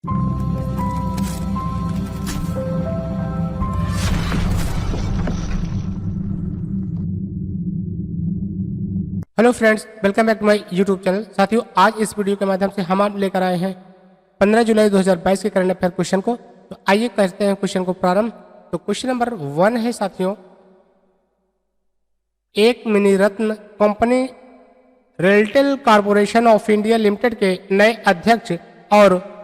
Hello friends, welcome back to my YouTube channel. साथियों, आज इस वीडियो के माध्यम से हम आप लेकर आए हैं 15 जुलाई 2022 के करंट अफेयर क्वेश्चन को। तो आइए करते हैं क्वेश्चन को प्रारंभ। तो क्वेश्चन नंबर 1 है साथियों, एक mini Ratna company RailTel corporation of India limited के नए अध्यक्ष और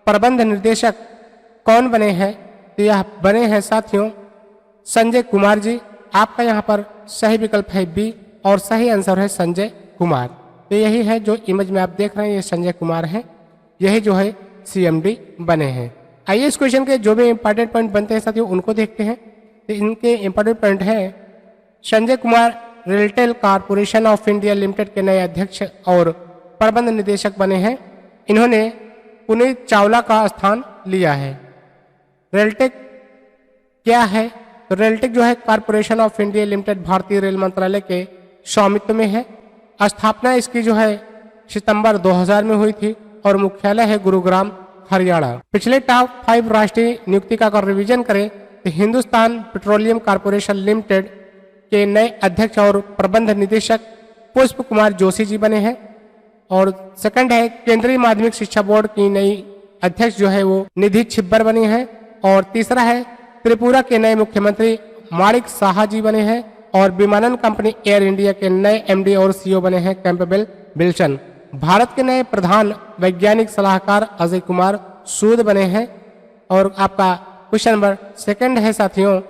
प्रबंध निदेशक कौन बने हैं? तो यह बने हैं साथियों संजय कुमार जी। आपका यहाँ पर सही विकल्प है बी और सही आंसर है संजय कुमार। तो यही है जो इमेज में आप देख रहे हैं, ये संजय कुमार हैं, यही जो है सीएमडी बने हैं। आइए इस क्वेश्चन के जो भी इंपॉर्टेंट पॉइंट बनते हैं साथियों उनको देखते हैं। तो इनके इंपॉर्टेंट पॉइंट है, Sanjay Kumar RailTel corporation of India limited के नए अध्यक्ष और प्रबंध निदेशक बने हैं। इन्होंने पुनीत चावला का स्थान लिया है। रेलटेक क्या है? तो रेलटेक जो है कॉर्पोरेशन ऑफ इंडिया लिमिटेड भारतीय रेल मंत्रालय के स्वामित्व में है। स्थापना इसकी जो है सितंबर 2000 में हुई थी और मुख्यालय है गुरुग्राम, हरियाणा। पिछले टॉप 5 राष्ट्रीय नियुक्ति का अगर रिवीजन करें तो हिंदुस्तान पेट्रोलियम कॉर्पोरेशन लिमिटेड के नए अध्यक्ष और प्रबंध निदेशक पुष्प कुमार जोशी जी बने हैं। और सेकंड है केंद्रीय माध्यमिक शिक्षा बोर्ड की नई अध्यक्ष जो है वो निधि छिब्बर बनी है। और तीसरा है त्रिपुरा के नए मुख्यमंत्री माणिक साहा जी बने हैं। और विमानन कंपनी एयर इंडिया के नए एमडी और सीईओ बने हैं कैंपबेल विल्सन। भारत के नए प्रधान वैज्ञानिक सलाहकार अजय कुमार सूद बने हैं। और आपका क्वेश्चन नंबर 2 है साथियों,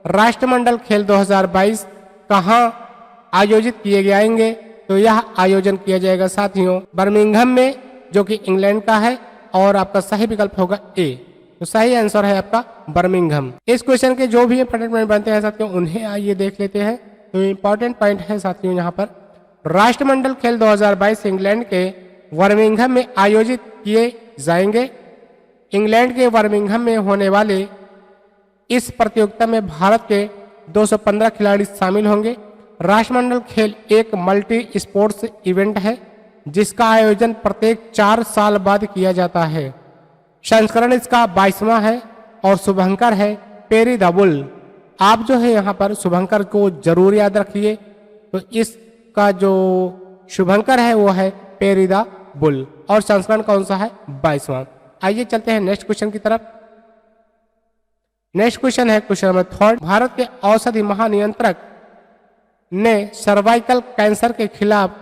राष्ट्रमंडल खेल 2022 कहाँ आयोजित किए जाएंगे? तो यह आयोजन किया जाएगा साथियों बर्मिंघम में, जो कि इंग्लैंड का है। और आपका सही विकल्प होगा ए। तो सही आंसर है आपका बर्मिंघम। इस क्वेश्चन के जो भी इंपॉर्टेंट पॉइंट बनते हैं साथियों उन्हें आइए देख लेते हैं। तो इंपॉर्टेंट पॉइंट है साथियों यहाँ पर, राष्ट्रमंडल खेल 2022 इंग्लैंड के बर्मिंघम में आयोजित किए जाएंगे। इंग्लैंड के बर्मिंघम में होने वाले इस प्रतियोगिता में भारत के 215 खिलाड़ी शामिल होंगे। राष्ट्रमंडल खेल एक मल्टी स्पोर्ट्स इवेंट है जिसका आयोजन प्रत्येक 4 साल बाद किया जाता है। संस्करण इसका 22वां है और शुभंकर है पेरी द बुल। आप जो है यहाँ पर शुभंकर को जरूर याद रखिए। तो इसका जो शुभंकर है वो है पेरी द बुल और संस्करण कौन सा है? 22वां। आइए चलते हैं नेक्स्ट क्वेश्चन की तरफ। नेक्स्ट क्वेश्चन है क्वेश्चन नंबर 3। भारत के औषधि महानियंत्रक ने सर्वाइकल कैंसर के खिलाफ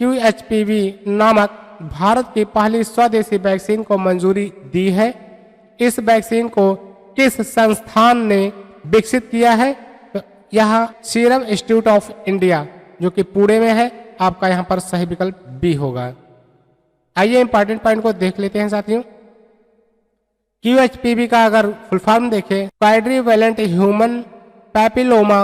QHPV नामक भारत की पहली स्वदेशी वैक्सीन को मंजूरी दी है। इस वैक्सीन को किस संस्थान ने विकसित किया है? तो यह सीरम इंस्टीट्यूट ऑफ इंडिया जो कि पुणे में है। आपका यहाँ पर सही विकल्प बी होगा। आइए इंपॉर्टेंट पॉइंट को देख लेते हैं साथियों। QHPV का अगर फुल फॉर्म देखें, quadrivalent human papilloma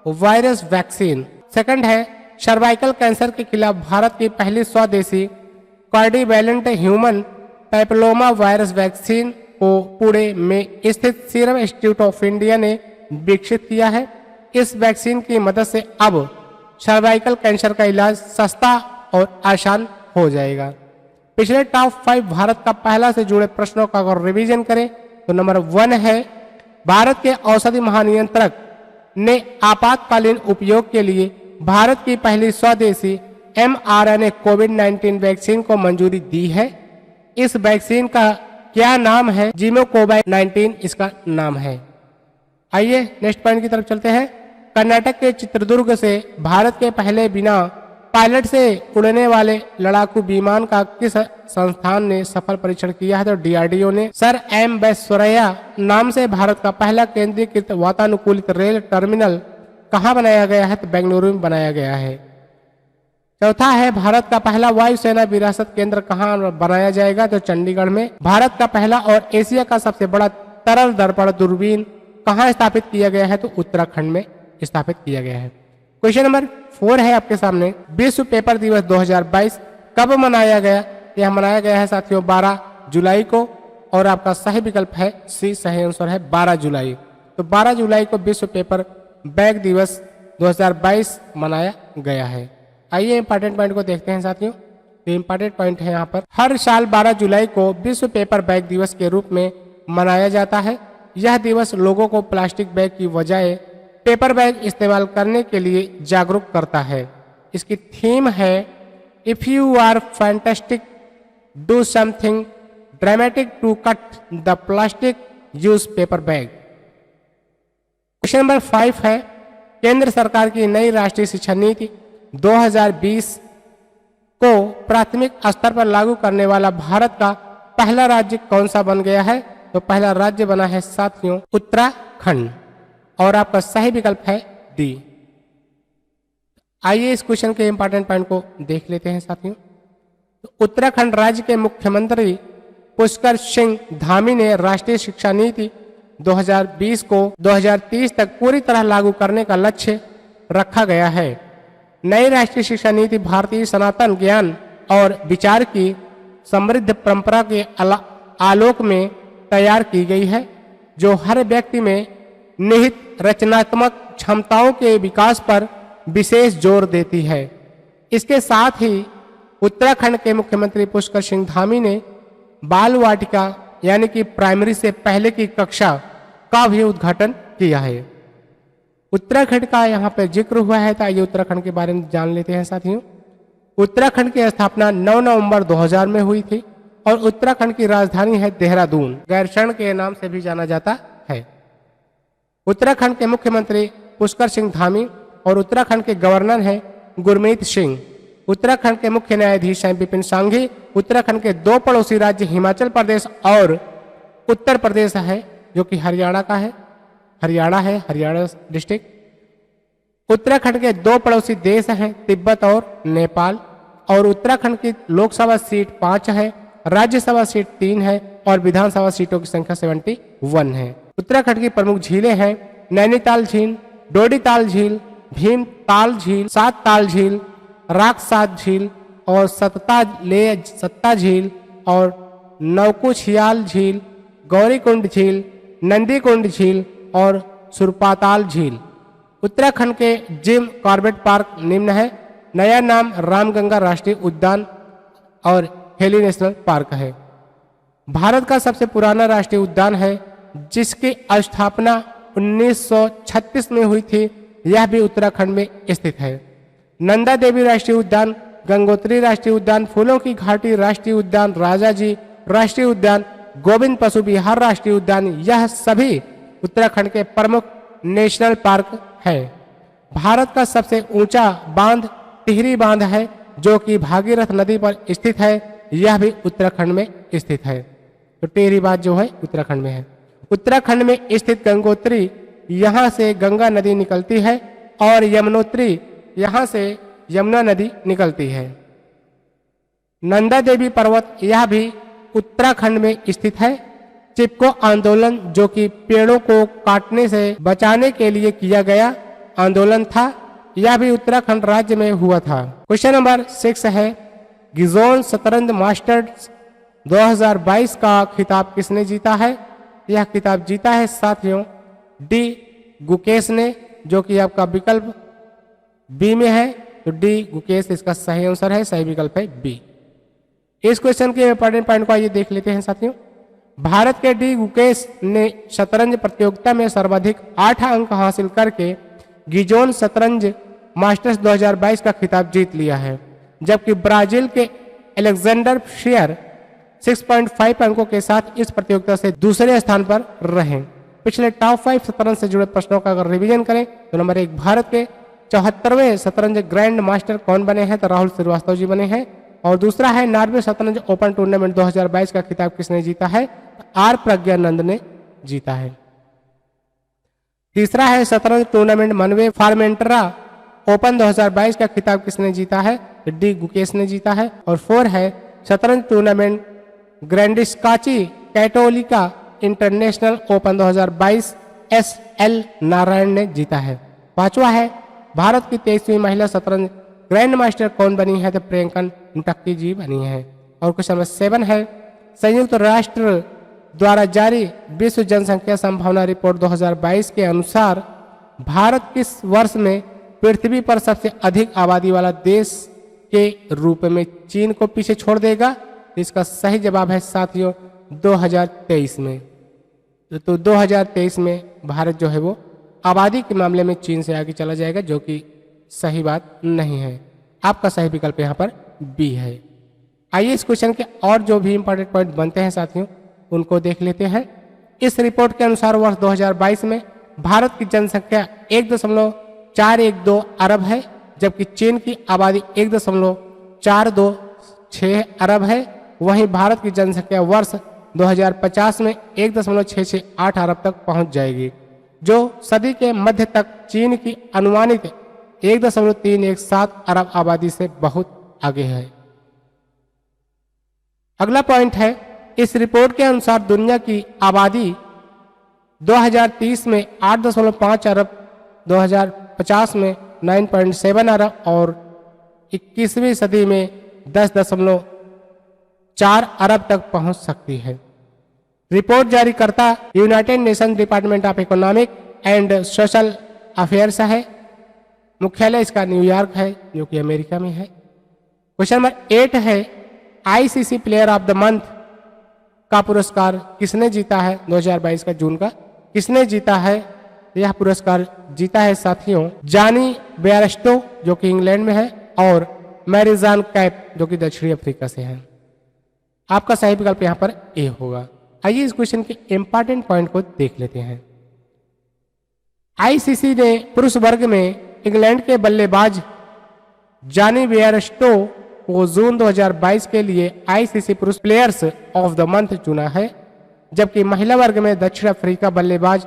virus vaccine. Second है सर्वाइकल कैंसर के खिलाफ भारत की पहली स्वदेशी quadrivalent human papilloma virus vaccine को पुणे में स्थित सीरम इंस्टीट्यूट ऑफ इंडिया ने विकसित किया है। इस वैक्सीन की मदद से अब सर्वाइकल कैंसर का इलाज सस्ता और आसान हो जाएगा। पिछले टॉप 5 भारत का पहला से जुड़े प्रश्नों का अगर रिवीजन करें तो नंबर 1 है, भारत के औषधि महानियंत्रक ने आपातकालीन उपयोग के लिए भारत की पहली स्वदेशी mRNA कोविड-19 वैक्सीन को मंजूरी दी है। इस वैक्सीन का क्या नाम है? जिमोकोवैक्स-19 इसका नाम है। आइए नेक्स्ट पॉइंट की तरफ चलते हैं। कर्नाटक के चित्रदुर्ग से भारत के पहले बिना पायलट से उड़ने वाले लड़ाकू विमान का किस संस्थान ने सफल परीक्षण किया है? तो DRDO ने। सर एम वैश्वरैया नाम से भारत का पहला केंद्रीकृत वातानुकूलित रेल टर्मिनल कहाँ बनाया गया है? तो बेंगलुरु में बनाया गया है। चौथा है, भारत का पहला वायुसेना विरासत केंद्र कहाँ बनाया जाएगा? तो चंडीगढ़ में। भारत का पहला और एशिया का सबसे बड़ा तरल दर्पण दूरबीन कहाँ स्थापित किया गया है? तो उत्तराखंड में स्थापित किया गया है। क्वेश्चन नंबर 4 है आपके सामने, विश्व पेपर दिवस 2022 कब मनाया गया? यह मनाया गया है साथियों 12 जुलाई को। और आपका सही विकल्प है सी, सही आंसर है 12 जुलाई। तो 12 जुलाई को विश्व पेपर बैग दिवस 2022 मनाया गया है। आइए इंपॉर्टेंट पॉइंट को देखते हैं साथियों। तो इंपॉर्टेंट पॉइंट है यहाँ पर, हर साल 12 जुलाई को विश्व पेपर बैग दिवस के रूप में मनाया जाता है। यह दिवस लोगों को प्लास्टिक बैग की बजाय पेपर बैग इस्तेमाल करने के लिए जागरूक करता है। इसकी थीम है if you are fantastic do something dramatic to cut the plastic use paper bag. Question number 5 है, केंद्र सरकार की नई राष्ट्रीय शिक्षा नीति 2020 को प्राथमिक स्तर पर लागू करने वाला भारत का पहला राज्य कौन सा बन गया है? तो पहला राज्य बना है साथियों उत्तराखंड, और आपका सही विकल्प है डी। आइए इस क्वेश्चन के इंपॉर्टेंट पॉइंट को देख लेते हैं साथियों। तो उत्तराखंड राज्य के मुख्यमंत्री पुष्कर सिंह धामी ने राष्ट्रीय शिक्षा नीति 2020 को 2030 तक पूरी तरह लागू करने का लक्ष्य रखा गया है। नई राष्ट्रीय शिक्षा नीति भारतीय सनातन ज्ञान और विचार की समृद्ध परंपरा के आलोक में तैयार की गई है, जो हर व्यक्ति में निहित रचनात्मक क्षमताओं के विकास पर विशेष जोर देती है। इसके साथ ही उत्तराखंड के मुख्यमंत्री पुष्कर सिंह धामी ने बाल वाटिका यानी कि प्राइमरी से पहले की कक्षा का भी उद्घाटन किया है। उत्तराखंड का यहाँ पे जिक्र हुआ है, तो आइए उत्तराखंड के बारे में जान लेते हैं साथियों। उत्तराखंड की स्थापना 9 नवंबर 2000 में हुई थी और उत्तराखंड की राजधानी है देहरादून, गैरसैंण के नाम से भी जाना जाता है। उत्तराखंड के मुख्यमंत्री पुष्कर सिंह धामी और उत्तराखंड के गवर्नर हैं गुरमीत सिंह। उत्तराखंड के मुख्य न्यायाधीश हैं विपिन सांघी। उत्तराखंड के 2 पड़ोसी राज्य हिमाचल प्रदेश और उत्तर प्रदेश है, जो कि हरियाणा का है, हरियाणा डिस्ट्रिक्ट। उत्तराखंड के 2 पड़ोसी देश हैं तिब्बत और नेपाल, और उत्तराखंड की लोकसभा सीट 5 है, राज्यसभा सीट 3 है और विधानसभा सीटों की संख्या 71 है। उत्तराखंड की प्रमुख झीलें हैं नैनीताल झील, डोडीताल झील, भीमताल झील, सातताल झील, राकसात झील और सत्ता झील और नौकुचियाल झील, गौरीकुंड झील, नंदीकुंड झील और सुरपाताल झील। उत्तराखंड के जिम कॉर्बेट पार्क निम्न है। नया नाम रामगंगा राष्ट्रीय उद्यान और हेली नेशनल पार्क है। भारत का सबसे पुराना राष्ट्रीय उद्यान है, जिसकी स्थापना 1936 में हुई थी। यह भी उत्तराखंड में स्थित है। नंदा देवी राष्ट्रीय उद्यान, गंगोत्री राष्ट्रीय उद्यान, फूलों की घाटी राष्ट्रीय उद्यान, राजाजी राष्ट्रीय उद्यान, गोविंद पशु विहार राष्ट्रीय उद्यान, यह सभी उत्तराखंड के प्रमुख नेशनल पार्क है। भारत का सबसे ऊंचा बांध टिहरी बांध है, जो कि भागीरथ नदी पर स्थित है। यह भी उत्तराखंड में स्थित है। तो टिहरी बांध जो है उत्तराखंड में है। उत्तराखंड में स्थित गंगोत्री, यहाँ से गंगा नदी निकलती है, और यमुनोत्री, यहाँ से यमुना नदी निकलती है। नंदा देवी पर्वत, यह भी उत्तराखंड में स्थित है। चिपको आंदोलन, जो कि पेड़ों को काटने से बचाने के लिए किया गया आंदोलन था, यह भी उत्तराखंड राज्य में हुआ था। क्वेश्चन नंबर 6 है, गिजोन शतरंज मास्टर्स 2022 का खिताब किसने जीता है? यह खिताब जीता है साथियों डी गुकेश ने, जो कि आपका विकल्प बी में है। तो डी गुकेश इसका सही आंसर है, सही विकल्प है बी। इस क्वेश्चन के इंपॉर्टेंट पॉइंट को आइए देख लेते हैं साथियों। भारत के डी गुकेश ने शतरंज प्रतियोगिता में सर्वाधिक 8 अंक हासिल करके गिजोन शतरंज मास्टर्स 2022 का खिताब जीत लिया है, जबकि ब्राजील के अलेक्जेंडर शेयर 6.5 अंकों के साथ इस प्रतियोगिता से दूसरे स्थान पर रहे। पिछले टॉप 5 शतरंज से जुड़े प्रश्नों का अगर रिवीजन करें तो नंबर 1, भारत के 74वें शतरंज ग्रैंड मास्टर कौन बने हैं? तो राहुल श्रीवास्तव जी बने हैं। और दूसरा है, नॉर्वे शतरंज ओपन टूर्नामेंट 2022 का खिताब किसने जीता है? आर प्रज्ञानंद ने जीता है। तीसरा है, शतरंज टूर्नामेंट मनवे फार्मेंटरा ओपन 2022 का खिताब किसने जीता है? तो डी गुकेश ने जीता है। और 4 है, शतरंज tournament Grandiscacchi Cattolica international open 2022 एस.एल. नारायण ने जीता है। 5वां है, भारत की 23वीं महिला शतरंज ग्रैंड मास्टर कौन बनी है? तो प्रियंका टक्की जी बनी है। और क्वेश्चन नंबर 7 है, संयुक्त राष्ट्र द्वारा जारी विश्व जनसंख्या संभावना रिपोर्ट 2022 के अनुसार भारत किस वर्ष में पृथ्वी पर सबसे अधिक आबादी वाला देश के रूप में चीन को पीछे छोड़ देगा? इसका सही जवाब है साथियों 2023 में। तो 2023 में भारत जो है वो आबादी के मामले में चीन से आगे चला जाएगा, जो कि सही बात नहीं है। आपका सही विकल्प यहाँ पर बी है। आइए इस क्वेश्चन के और जो भी इंपॉर्टेंट पॉइंट बनते हैं साथियों उनको देख लेते हैं। इस रिपोर्ट के अनुसार वर्ष 2022 में भारत की जनसंख्या 1.412 अरब है, जबकि चीन की आबादी 1.426 अरब है। वहीं भारत की जनसंख्या वर्ष 2050 में 1.668 अरब तक पहुंच जाएगी, जो सदी के मध्य तक चीन की अनुमानित 1.317 अरब आबादी से बहुत आगे है। अगला पॉइंट है, इस रिपोर्ट के अनुसार दुनिया की आबादी 2030 में 8.5 अरब, 2050 में 9.7 अरब और 21वीं सदी में 10.4 अरब तक पहुंच सकती है। रिपोर्ट जारी करता United nation department of economic and social affairs है। मुख्यालय इसका न्यूयॉर्क है, जो कि अमेरिका में है। क्वेश्चन नंबर 8 है, ICC player of the month का पुरस्कार किसने जीता है? 2022 का जून का किसने जीता है? यह पुरस्कार जीता है साथियों जानी बेयरस्टो, जो कि इंग्लैंड में है, और मैरिजान कैप, जो कि दक्षिणी अफ्रीका से है। आपका सही विकल्प यहाँ पर ए होगा। आइए इस क्वेश्चन के इंपॉर्टेंट पॉइंट को देख लेते हैं। आईसीसी ने पुरुष वर्ग में इंग्लैंड के बल्लेबाज जानी बेयरस्टो को जून 2022 के लिए आईसीसी पुरुष प्लेयर्स ऑफ द मंथ चुना है, जबकि महिला वर्ग में दक्षिण अफ्रीका बल्लेबाज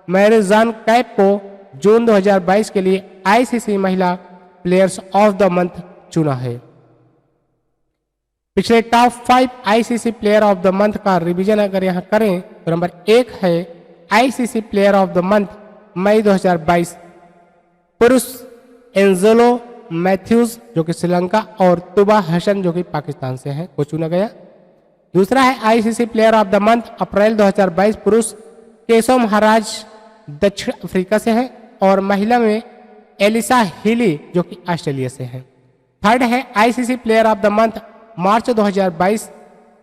मैरिजान कैप को जून 2022 के लिए आईसीसी महिला प्लेयर्स ऑफ द मंथ चुना है। पिछले top 5 ICC player of the month का रिवीजन अगर यहां करें तो नंबर 1 है ICC player of the month May 2022 पुरुष एंजेलो मैथ्यूज, जो कि श्रीलंका, और तुबा हसन, जो कि पाकिस्तान से है, को चुना गया। दूसरा है ICC player of the month अप्रैल 2022 पुरुष केशव महाराज, दक्षिण अफ्रीका से है, और महिला में एलिसा हिली, जो कि ऑस्ट्रेलिया से है। थर्ड है ICC player of the month March 2022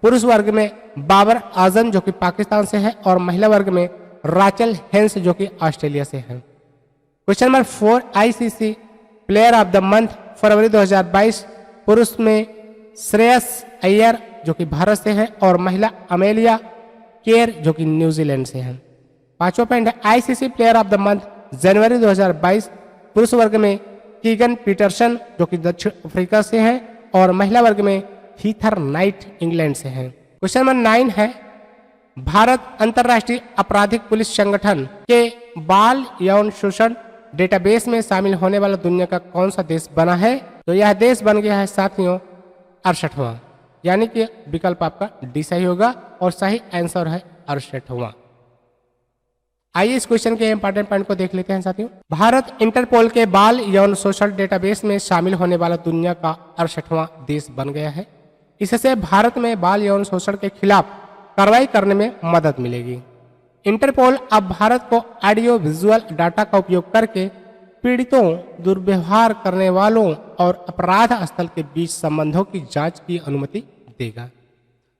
पुरुष वर्ग में बाबर आजम, जो कि पाकिस्तान से है, और महिला वर्ग में राचल हेंस, जो कि ऑस्ट्रेलिया से है। Question number 4 ICC player of the month February 2022 पुरुष में श्रेयस अय्यर, जो कि भारत से है, और महिला अमेलिया केयर, जो कि न्यूजीलैंड से है। पांचवा पॉइंट है ICC player of the month January 2022 पुरुष वर्ग में कीगन पीटरसन, जो कि दक्षिण अफ्रीका से है, और महिला वर्ग में हीथर नाइट, इंग्लैंड से है। क्वेश्चन नंबर 9 है भारत अंतर्राष्ट्रीय आपराधिक पुलिस संगठन के बाल यौन शोषण डेटाबेस में शामिल होने वाला दुनिया का कौन सा देश बना है? तो यह देश बन गया है साथियों 68वां, यानी कि विकल्प आपका डी सही होगा और सही आंसर है 68वां। आइए इस क्वेश्चन के इंपॉर्टेंट पॉइंट को देख लेते हैं साथियों। भारत इंटरपोल के बाल यौन शोषण डेटाबेस में शामिल होने वाला दुनिया का 68वां देश बन गया है। इससे भारत में बाल यौन शोषण के खिलाफ कार्रवाई करने में मदद मिलेगी। इंटरपोल अब भारत को ऑडियो विजुअल डाटा का उपयोग करके पीड़ितों, दुर्व्यवहार करने वालों और अपराध स्थल के बीच संबंधों की जांच की अनुमति देगा।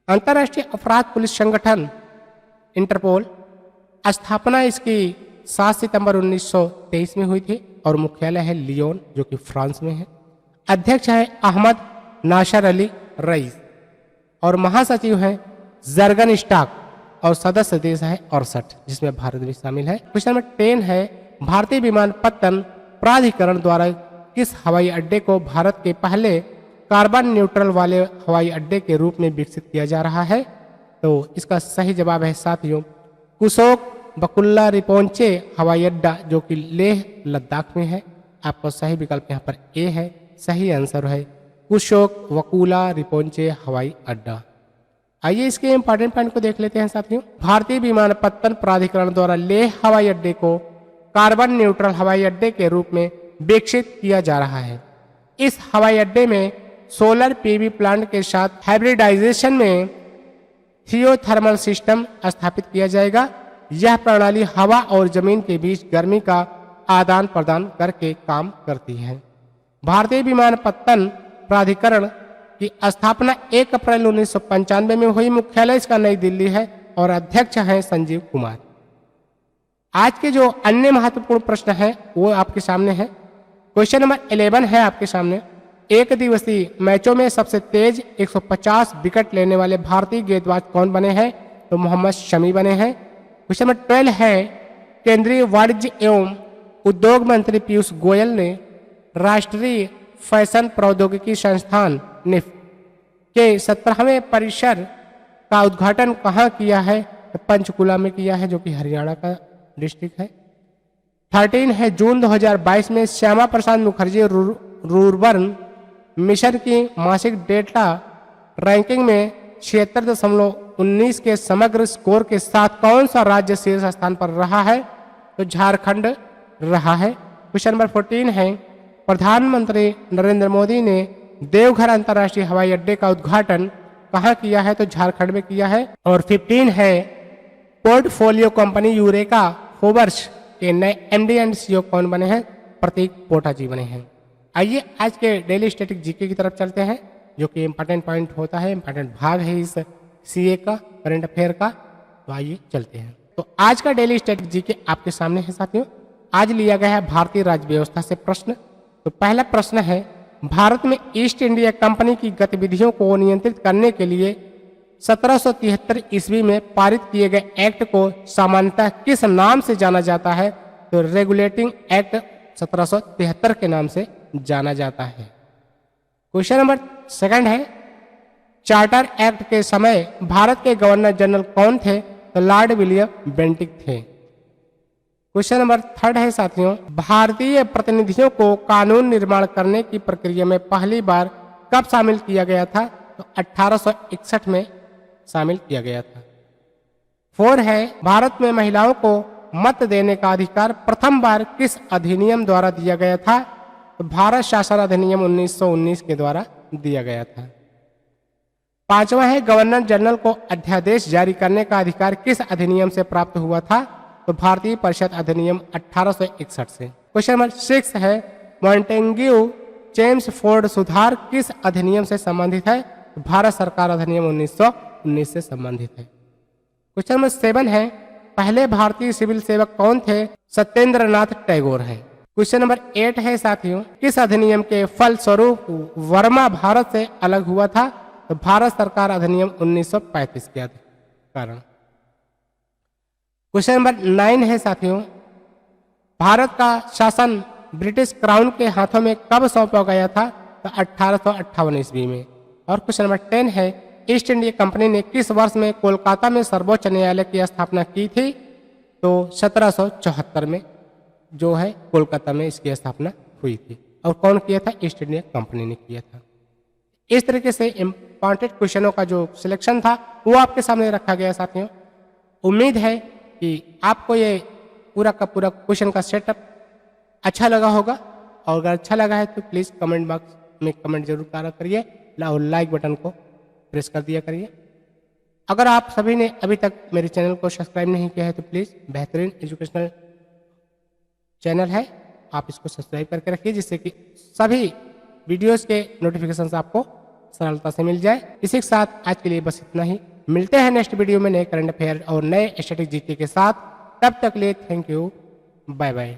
अंतर्राष्ट्रीय अपराध पुलिस संगठन इंटरपोल स्थापना इसकी 7 सितंबर 1923 में हुई थी और मुख्यालय है लियोन, जो कि फ्रांस में है। अध्यक्ष है अहमद नासर अली रईस और महासचिव है जर्गन स्टाक और सदस्य देश है 68, जिसमें भारत भी शामिल है। क्वेश्चन नंबर 10 है भारतीय विमानपत्तन प्राधिकरण द्वारा किस हवाई अड्डे को भारत के पहले कार्बन न्यूट्रल वाले हवाई अड्डे के रूप में विकसित किया जा रहा है? तो इसका सही जवाब है साथियों कुशोक बकुल्ला रिपोंचे हवाई अड्डा, जो कि लेह लद्दाख में है। आपका सही विकल्प यहाँ पर ए है। सही आंसर है कुशोक वकुला रिपोंचे हवाई अड्डा। आइए इसके इंपॉर्टेंट पॉइंट को देख लेते हैं साथियों। भारतीय विमानपत्तन प्राधिकरण द्वारा लेह हवाई अड्डे को कार्बन न्यूट्रल हवाई अड्डे के रूप में विकसित किया जा रहा है। इस हवाई अड्डे में सोलर पीवी प्लांट के साथ हाइब्रिडाइजेशन में थियोथर्मल सिस्टम स्थापित किया जाएगा। यह प्रणाली हवा और जमीन के बीच गर्मी का आदान प्रदान करके काम करती है। भारतीय विमानपत्तन प्राधिकरण की स्थापना 1 अप्रैल 1995 में हुई। मुख्यालय इसका नई दिल्ली है और अध्यक्ष हैं संजीव कुमार। आज के जो अन्य महत्वपूर्ण प्रश्न हैं वो आपके सामने है। क्वेश्चन नंबर 11 है आपके सामने, एक दिवसीय मैचों में सबसे तेज 150 विकेट लेने वाले भारतीय गेंदबाज कौन बने हैं? तो मोहम्मद शमी बने हैं। क्वेश्चन नंबर 12 है, केंद्रीय वाणिज्य एवं उद्योग मंत्री पीयूष गोयल ने राष्ट्रीय फैशन प्रौद्योगिकी संस्थान निफ्ट के 17वें परिसर का उद्घाटन कहाँ किया है? तो पंचकुला में किया है, जो कि हरियाणा का डिस्ट्रिक्ट है। 13 है, जून 2022 में श्यामा प्रसाद मुखर्जी रूरबन मिशन की मासिक डेटा रैंकिंग में 76.19 के समग्र स्कोर के साथ कौन सा राज्य शीर्ष स्थान पर रहा है? तो झारखंड रहा है। क्वेश्चन नंबर 14 है, प्रधानमंत्री नरेंद्र मोदी ने देवघर अंतर्राष्ट्रीय हवाई अड्डे का उद्घाटन कहाँ किया है? तो झारखंड में किया है। और 15 है, पोर्टफोलियो कंपनी यूरेका फोबर्स के नए एमडी एंड सीईओ कौन बने हैं? प्रतीक पोटा जी बने हैं। आइए आज के डेली स्टैटिक जीके की तरफ चलते हैं, जो कि इंपॉर्टेंट पॉइंट होता है, इंपॉर्टेंट भाग है इस सीए का, करंट अफेयर का। तो आइए चलते हैं। तो आज का डेली स्टैटिक जीके आपके सामने है साथियों। आज लिया गया है भारतीय राज्य व्यवस्था से प्रश्न। तो पहला प्रश्न है, भारत में ईस्ट इंडिया कंपनी की गतिविधियों को नियंत्रित करने के लिए 1773 ईस्वी में पारित किए गए एक्ट को सामान्यतः किस नाम से जाना जाता है? तो रेगुलेटिंग एक्ट 1773 के नाम से जाना जाता है। क्वेश्चन नंबर 2 है, चार्टर एक्ट के समय भारत के गवर्नर जनरल कौन थे? तो लॉर्ड विलियम बेंटिक थे। क्वेश्चन नंबर 3 है साथियों, भारतीय प्रतिनिधियों को कानून निर्माण करने की प्रक्रिया में पहली बार कब शामिल किया गया था? तो 1861 में शामिल किया गया था। 4 है, भारत में महिलाओं को मत देने का अधिकार प्रथम बार किस अधिनियम द्वारा दिया गया था? तो भारत शासन अधिनियम 1919 के द्वारा दिया गया था। 5वां है, गवर्नर जनरल को अध्यादेश जारी करने का अधिकार किस अधिनियम से प्राप्त हुआ था? तो भारतीय परिषद अधिनियम 1861 से। क्वेश्चन नंबर 6 है, मॉन्टेग्यू चेम्सफोर्ड सुधार किस अधिनियम से संबंधित है? तो भारत सरकार अधिनियम 1919 से संबंधित है। क्वेश्चन नंबर 7 है, पहले भारतीय सिविल सेवक कौन थे? सत्येंद्र नाथ टैगोर है। क्वेश्चन नंबर 8 है साथियों, किस अधिनियम के फलस्वरूप वर्मा भारत से अलग हुआ था? तो भारत सरकार अधिनियम 1935 के कारण। क्वेश्चन नंबर 9 है साथियों, भारत का शासन ब्रिटिश क्राउन के हाथों में कब सौंपा गया था? तो 1858 ईस्वी में। और क्वेश्चन नंबर 10 है, ईस्ट इंडिया कंपनी ने किस वर्ष में कोलकाता में सर्वोच्च न्यायालय की स्थापना की थी? तो 1774 में जो है कोलकाता में इसकी स्थापना हुई थी। और कौन किया था? ईस्ट इंडिया कंपनी ने किया था। इस तरीके से इंपॉर्टेंट क्वेश्चनों का जो सिलेक्शन था वो आपके सामने रखा गया साथियों। उम्मीद है कि आपको ये पूरा का पूरा क्वेश्चन का सेटअप अच्छा लगा होगा, और अगर अच्छा लगा है तो प्लीज़ कमेंट बॉक्स में कमेंट जरूर करिए और लाइक बटन को प्रेस कर दिया करिए। अगर आप सभी ने अभी तक मेरे चैनल को सब्सक्राइब नहीं किया है तो प्लीज़, बेहतरीन एजुकेशनल चैनल है, आप इसको सब्सक्राइब करके रखिए, जिससे कि सभी वीडियोस के नोटिफिकेशंस आपको सरलता से मिल जाए। इसी के साथ आज के लिए बस इतना ही। मिलते हैं नेक्स्ट वीडियो में नए करंट अफेयर और नए स्टैटिक जीके के साथ। तब तक लिए थैंक यू, बाय बाय।